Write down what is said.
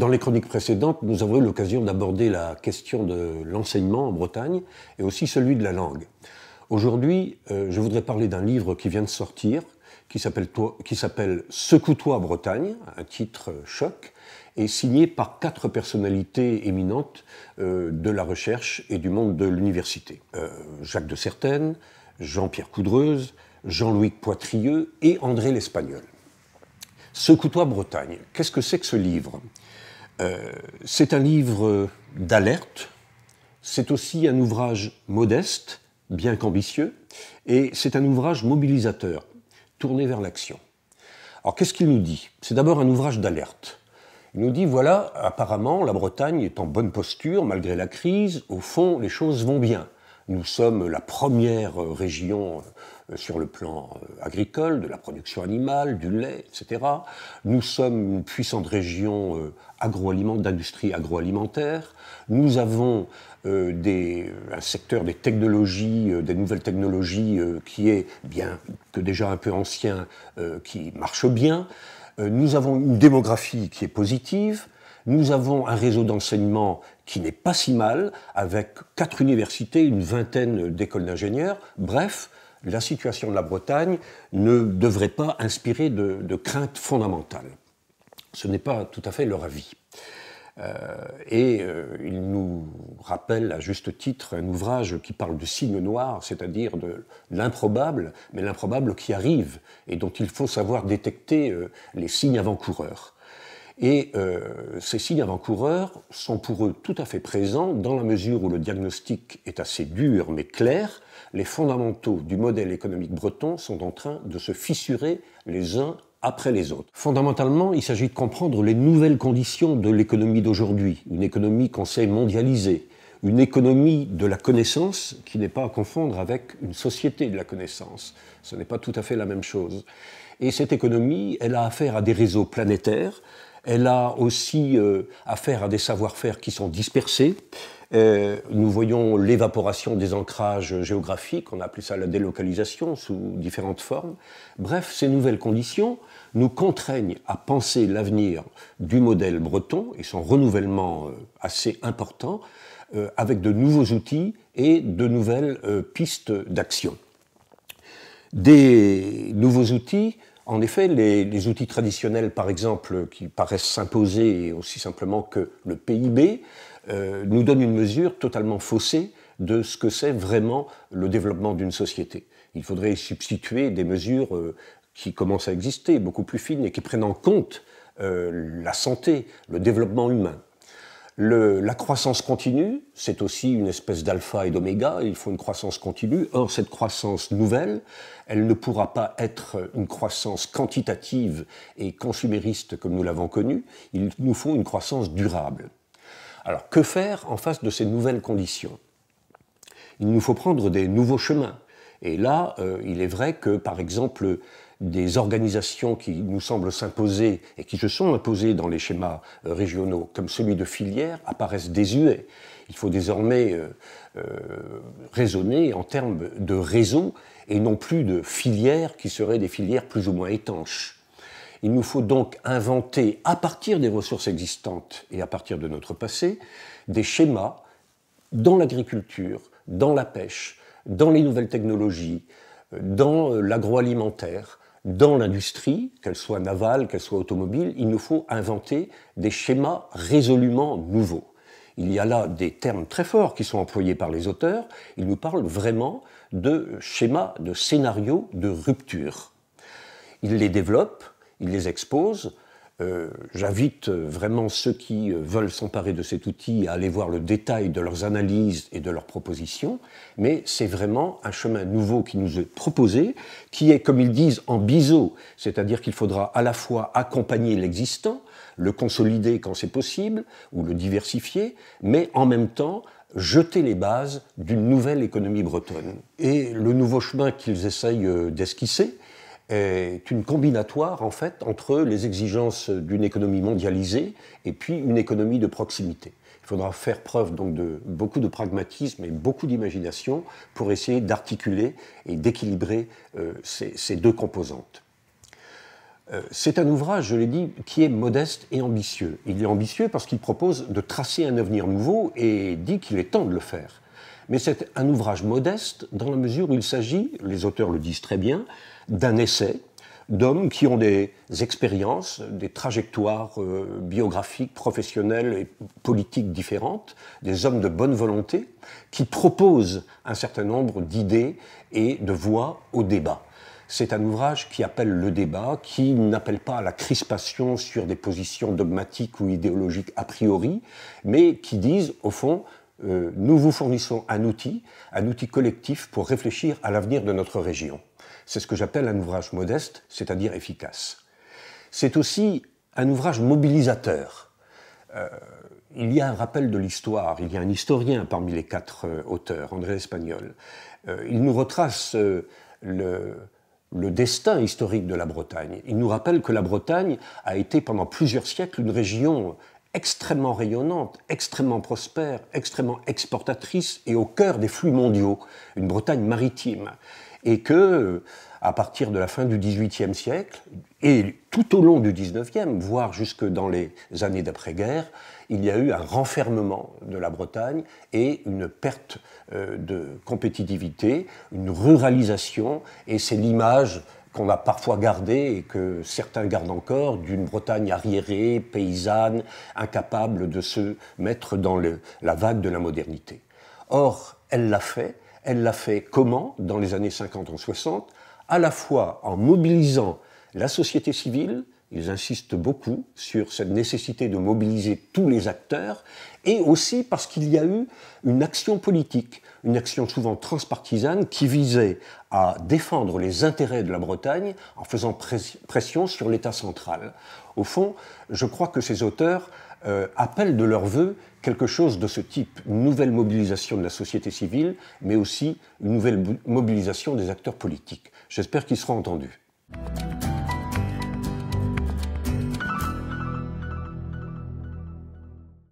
Dans les chroniques précédentes, nous avons eu l'occasion d'aborder la question de l'enseignement en Bretagne et aussi celui de la langue. Aujourd'hui, je voudrais parler d'un livre qui vient de sortir, qui s'appelle « Secoue-toi Bretagne », un titre choc, et signé par 4 personnalités éminentes de la recherche et du monde de l'université. Jacques de Certaine, Jean-Pierre Coudreuse, Jean-Louis Poitrieux et André l'Espagnol. « Secoue-toi Bretagne », qu'est-ce que c'est que ce livre ? C'est un livre d'alerte, c'est aussi un ouvrage modeste, bien qu'ambitieux, et c'est un ouvrage mobilisateur, tourné vers l'action. Alors qu'est-ce qu'il nous dit ? C'est d'abord un ouvrage d'alerte. Il nous dit, voilà, apparemment, la Bretagne est en bonne posture, malgré la crise, au fond, les choses vont bien. Nous sommes la première région sur le plan agricole, de la production animale, du lait, etc. Nous sommes une puissante région d'industrie agroalimentaire. Nous avons un secteur des technologies, des nouvelles technologies qui est, bien que déjà un peu ancien, qui marche bien. Nous avons une démographie qui est positive. Nous avons un réseau d'enseignement qui n'est pas si mal, avec 4 universités, une vingtaine d'écoles d'ingénieurs. Bref, la situation de la Bretagne ne devrait pas inspirer de craintes fondamentales. Ce n'est pas tout à fait leur avis. Il nous rappelle à juste titre un ouvrage qui parle de signes noirs, c'est-à-dire de l'improbable, mais l'improbable qui arrive et dont il faut savoir détecter les signes avant-coureurs. Et ces signes avant-coureurs sont pour eux tout à fait présents dans la mesure où le diagnostic est assez dur mais clair. Les fondamentaux du modèle économique breton sont en train de se fissurer les uns après les autres. Fondamentalement, il s'agit de comprendre les nouvelles conditions de l'économie d'aujourd'hui, une économie qu'on sait mondialisée, une économie de la connaissance qui n'est pas à confondre avec une société de la connaissance. Ce n'est pas tout à fait la même chose. Et cette économie, elle a affaire à des réseaux planétaires. Elle a aussi affaire à des savoir-faire qui sont dispersés. Nous voyons l'évaporation des ancrages géographiques, on a appelé ça la délocalisation sous différentes formes. Bref, ces nouvelles conditions nous contraignent à penser l'avenir du modèle breton et son renouvellement assez important avec de nouveaux outils et de nouvelles pistes d'action. Des nouveaux outils. En effet, les outils traditionnels, par exemple, qui paraissent s'imposer aussi simplement que le PIB, nous donnent une mesure totalement faussée de ce que c'est vraiment le développement d'une société. Il faudrait y substituer des mesures qui commencent à exister, beaucoup plus fines, et qui prennent en compte la santé, le développement humain. La croissance continue, c'est aussi une espèce d'alpha et d'oméga, il faut une croissance continue. Or, cette croissance nouvelle, elle ne pourra pas être une croissance quantitative et consumériste comme nous l'avons connue, il nous faut une croissance durable. Alors, que faire en face de ces nouvelles conditions ? Il nous faut prendre des nouveaux chemins. Et là, il est vrai que, par exemple, des organisations qui nous semblent s'imposer et qui se sont imposées dans les schémas régionaux, comme celui de filière, apparaissent désuets. Il faut désormais raisonner en termes de réseau et non plus de filières qui seraient des filières plus ou moins étanches. Il nous faut donc inventer, à partir des ressources existantes et à partir de notre passé, des schémas dans l'agriculture, dans la pêche, dans les nouvelles technologies, dans l'agroalimentaire, dans l'industrie, qu'elle soit navale, qu'elle soit automobile. Il nous faut inventer des schémas résolument nouveaux. Il y a là des termes très forts qui sont employés par les auteurs. Ils nous parlent vraiment de schémas, de scénarios de rupture. Ils les développent, ils les exposent. J'invite vraiment ceux qui veulent s'emparer de cet outil à aller voir le détail de leurs analyses et de leurs propositions, mais c'est vraiment un chemin nouveau qui nous est proposé, qui est, comme ils disent, en biseau, c'est-à-dire qu'il faudra à la fois accompagner l'existant, le consolider quand c'est possible, ou le diversifier, mais en même temps jeter les bases d'une nouvelle économie bretonne. Et le nouveau chemin qu'ils essayent d'esquisser est une combinatoire en fait entre les exigences d'une économie mondialisée et puis une économie de proximité. Il faudra faire preuve donc de beaucoup de pragmatisme et beaucoup d'imagination pour essayer d'articuler et d'équilibrer ces deux composantes. C'est un ouvrage, je l'ai dit, qui est modeste et ambitieux. Il est ambitieux parce qu'il propose de tracer un avenir nouveau et dit qu'il est temps de le faire. Mais c'est un ouvrage modeste dans la mesure où il s'agit, les auteurs le disent très bien, d'un essai d'hommes qui ont des expériences, des trajectoires biographiques, professionnelles et politiques différentes, des hommes de bonne volonté, qui proposent un certain nombre d'idées et de voies au débat. C'est un ouvrage qui appelle le débat, qui n'appelle pas à la crispation sur des positions dogmatiques ou idéologiques a priori, mais qui disent, au fond, nous vous fournissons un outil collectif pour réfléchir à l'avenir de notre région. C'est ce que j'appelle un ouvrage modeste, c'est-à-dire efficace. C'est aussi un ouvrage mobilisateur. Il y a un rappel de l'histoire, il y a un historien parmi les 4 auteurs, André Espagnol. Il nous retrace le destin historique de la Bretagne. Il nous rappelle que la Bretagne a été pendant plusieurs siècles une région extrêmement rayonnante, extrêmement prospère, extrêmement exportatrice et au cœur des flux mondiaux, une Bretagne maritime. Et que, à partir de la fin du XVIIIe siècle, et tout au long du XIXe, voire jusque dans les années d'après-guerre, il y a eu un renfermement de la Bretagne et une perte de compétitivité, une ruralisation, et c'est l'image qu'on a parfois gardée et que certains gardent encore d'une Bretagne arriérée, paysanne, incapable de se mettre dans la vague de la modernité. Or, elle l'a fait. Elle l'a fait comment, dans les années 50 ou 60, à la fois en mobilisant la société civile, ils insistent beaucoup sur cette nécessité de mobiliser tous les acteurs, et aussi parce qu'il y a eu une action politique, une action souvent transpartisane qui visait à défendre les intérêts de la Bretagne en faisant pression sur l'État central. Au fond, je crois que ces auteurs appellent de leur vœu quelque chose de ce type, une nouvelle mobilisation de la société civile, mais aussi une nouvelle mobilisation des acteurs politiques. J'espère qu'ils seront entendus.